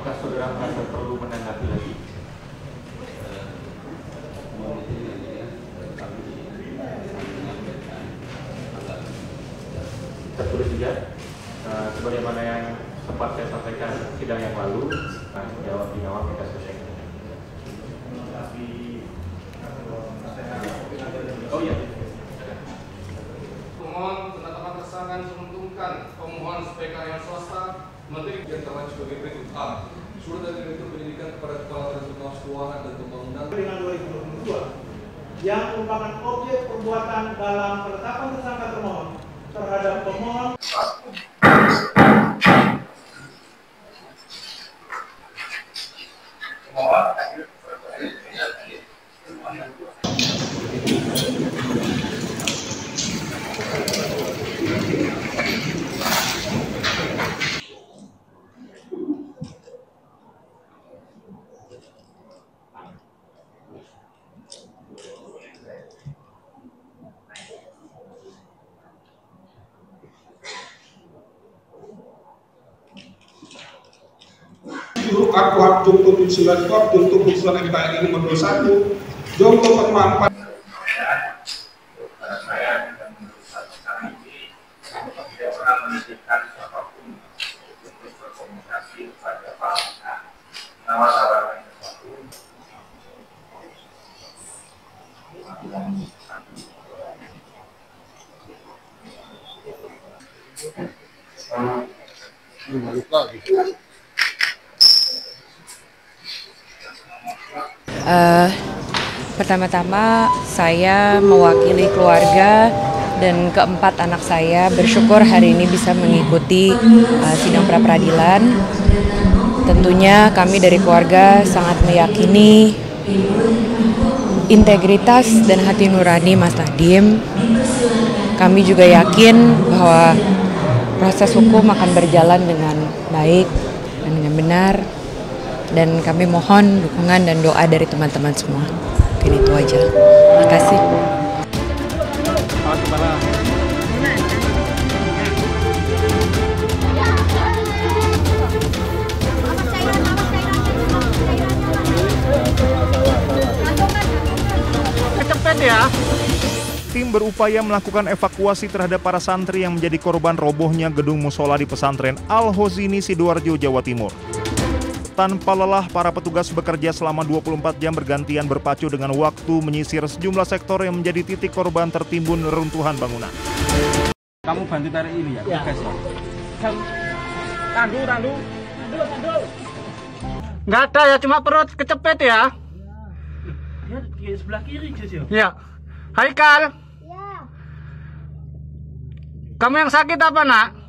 apakah saudara merasa perlu menanggapi lagi? Tertulis juga, sebagaimana yang sempat saya sampaikan sidang yang lalu, jawab di awal kita selesai. Oh iya. Pemohon penetapan tersangka menentukan pemohon sebagai karyawan swasta Menteri yang terlalu sebagai berikut: A. Surat dari Direktur Pendidikan kepada Kepala Dinas Keuangan dan Pembangunan dengan 2022 yang merupakan objek perbuatan dalam penetapan tersangka termohon terhadap pemohon. Akuat Jungto Tujuan Kop Jungto Putusan MKRI nomor 21 Jungto Permampan saya dan menurut saya ini tidak pernah menitipkan siapapun untuk berkomunikasi kepada Pak nama tawaran sesuatu. Pertama-tama saya mewakili keluarga dan keempat anak saya bersyukur hari ini bisa mengikuti sidang pra-peradilan. Tentunya kami dari keluarga sangat meyakini integritas dan hati nurani Mas Nadiem. Kami juga yakin bahwa proses hukum akan berjalan dengan baik dan dengan benar. Dan kami mohon dukungan dan doa dari teman-teman semua. Mungkin itu aja. Terima kasih. Kecepet ya. Tim berupaya melakukan evakuasi terhadap para santri yang menjadi korban robohnya gedung musola di pesantren Al-Hozini, Sidoarjo, Jawa Timur. Tanpa lelah, para petugas bekerja selama 24 jam bergantian berpacu dengan waktu menyisir sejumlah sektor yang menjadi titik korban tertimbun reruntuhan bangunan. Kamu bantu tarik ini ya, guys ya. Tandu. Nggak ada ya, cuma perut kecepet ya. Ya, di sebelah kiri guys ya. Ya. Haikal. Ya. Kamu yang sakit apa, Nak?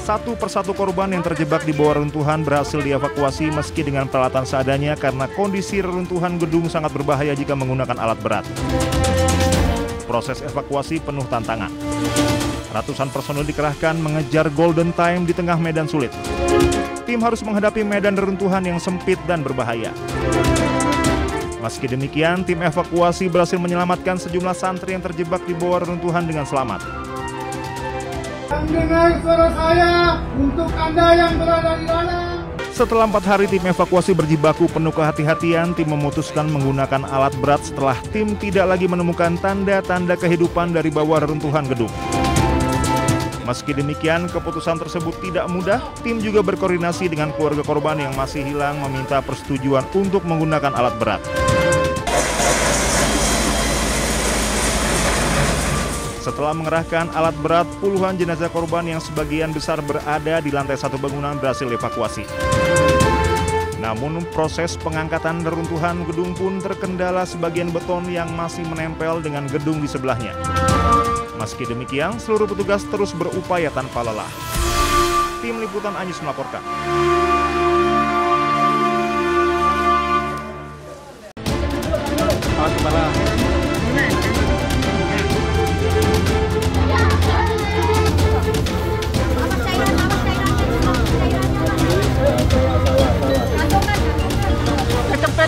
Satu persatu korban yang terjebak di bawah reruntuhan berhasil dievakuasi meski dengan peralatan seadanya karena kondisi reruntuhan gedung sangat berbahaya jika menggunakan alat berat. Proses evakuasi penuh tantangan. Ratusan personel dikerahkan mengejar golden time di tengah medan sulit. Tim harus menghadapi medan reruntuhan yang sempit dan berbahaya. Meski demikian, tim evakuasi berhasil menyelamatkan sejumlah santri yang terjebak di bawah reruntuhan dengan selamat. Dengar suara saya untuk Anda yang berada di dalam. Setelah 4 hari tim evakuasi berjibaku penuh kehati-hatian, tim memutuskan menggunakan alat berat setelah tim tidak lagi menemukan tanda-tanda kehidupan dari bawah reruntuhan gedung. Meski demikian, keputusan tersebut tidak mudah. Tim juga berkoordinasi dengan keluarga korban yang masih hilang meminta persetujuan untuk menggunakan alat berat. Setelah mengerahkan alat berat, puluhan jenazah korban yang sebagian besar berada di lantai 1 bangunan berhasil evakuasi. Namun proses pengangkatan reruntuhan gedung pun terkendala sebagian beton yang masih menempel dengan gedung di sebelahnya. Meski demikian, seluruh petugas terus berupaya tanpa lelah. Tim Liputan Anyus melaporkan.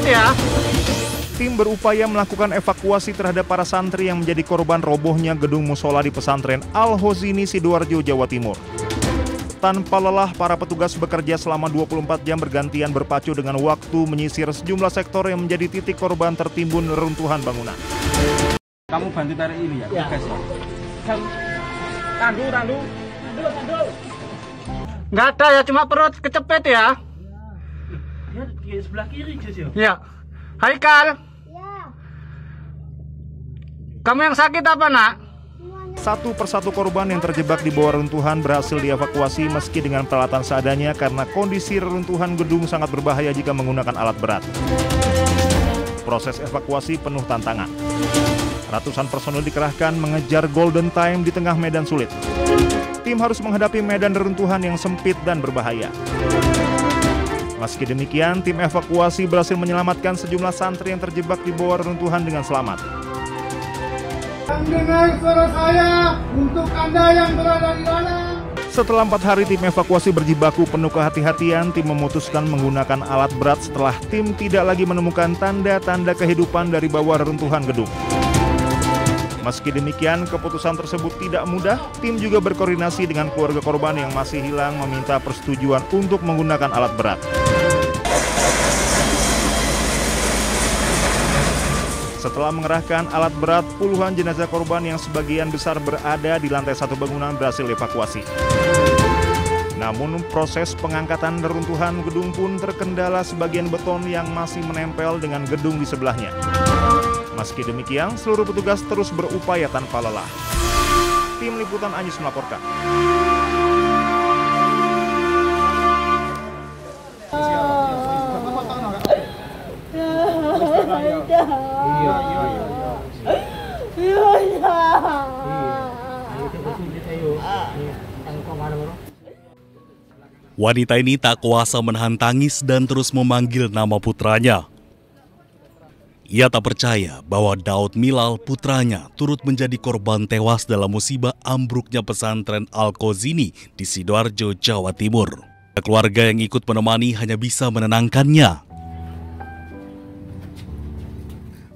Ya. Tim berupaya melakukan evakuasi terhadap para santri yang menjadi korban robohnya gedung musola di pesantren Al-Hozini, Sidoarjo, Jawa Timur. Tanpa lelah, para petugas bekerja selama 24 jam bergantian berpacu dengan waktu menyisir sejumlah sektor yang menjadi titik korban tertimbun reruntuhan bangunan. Kamu bantu tarik ini ya? Guys, ya. Tandu. Nggak ada ya, cuma perut kecepet ya. Ya, di sebelah kiri, Jus. Ya. Haikal. Ya. Kamu yang sakit apa, Nak? Satu persatu korban yang terjebak di bawah reruntuhan berhasil dievakuasi meski dengan peralatan seadanya karena kondisi reruntuhan gedung sangat berbahaya jika menggunakan alat berat. Proses evakuasi penuh tantangan. Ratusan personel dikerahkan mengejar golden time di tengah medan sulit. Tim harus menghadapi medan reruntuhan yang sempit dan berbahaya. Meski demikian, tim evakuasi berhasil menyelamatkan sejumlah santri yang terjebak di bawah reruntuhan dengan selamat. Dengar suara saya untuk Anda yang berada di dalam. Setelah 4 hari tim evakuasi berjibaku penuh kehati-hatian, tim memutuskan menggunakan alat berat setelah tim tidak lagi menemukan tanda-tanda kehidupan dari bawah reruntuhan gedung. Meski demikian, keputusan tersebut tidak mudah. Tim juga berkoordinasi dengan keluarga korban yang masih hilang meminta persetujuan untuk menggunakan alat berat. Setelah mengerahkan alat berat, puluhan jenazah korban yang sebagian besar berada di lantai 1 bangunan berhasil dievakuasi. Namun proses pengangkatan reruntuhan gedung pun terkendala sebagian beton yang masih menempel dengan gedung di sebelahnya. Meski demikian, seluruh petugas terus berupaya tanpa lelah. Tim Liputan Anyus melaporkan. Wanita ini tak kuasa menahan tangis dan terus memanggil nama putranya. Ia tak percaya bahwa Daud Milal, putranya, turut menjadi korban tewas dalam musibah ambruknya pesantren Al-Qazini di Sidoarjo, Jawa Timur. Keluarga yang ikut menemani hanya bisa menenangkannya.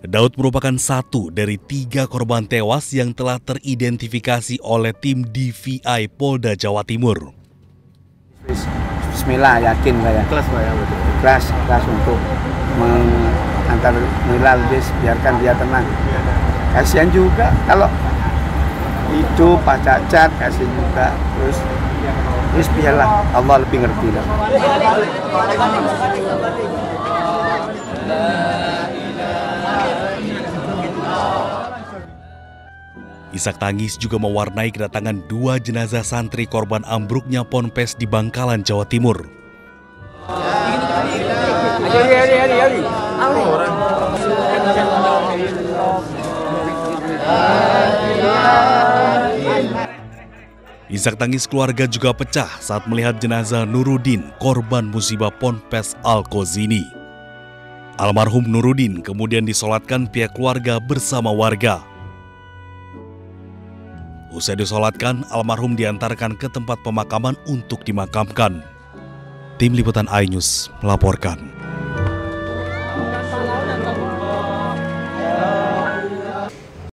Daud merupakan satu dari 3 korban tewas yang telah teridentifikasi oleh tim DVI Polda Jawa Timur. Bismillah, yakin saya. Ikhlas Pak ya, betul. Ikhlas untuk mengantar Milal, biarkan dia tenang. Kasihan juga kalau hidup Pak Cacat, kasihan juga. Terus biarlah, Allah lebih ngerti lah. Isak tangis juga mewarnai kedatangan 2 jenazah santri korban ambruknya ponpes di Bangkalan, Jawa Timur. Isak tangis keluarga juga pecah saat melihat jenazah Nuruddin, korban musibah ponpes Al-Qazini. Almarhum Nuruddin kemudian disolatkan pihak keluarga bersama warga. Usai disolatkan, almarhum diantarkan ke tempat pemakaman untuk dimakamkan. Tim Liputan iNews melaporkan.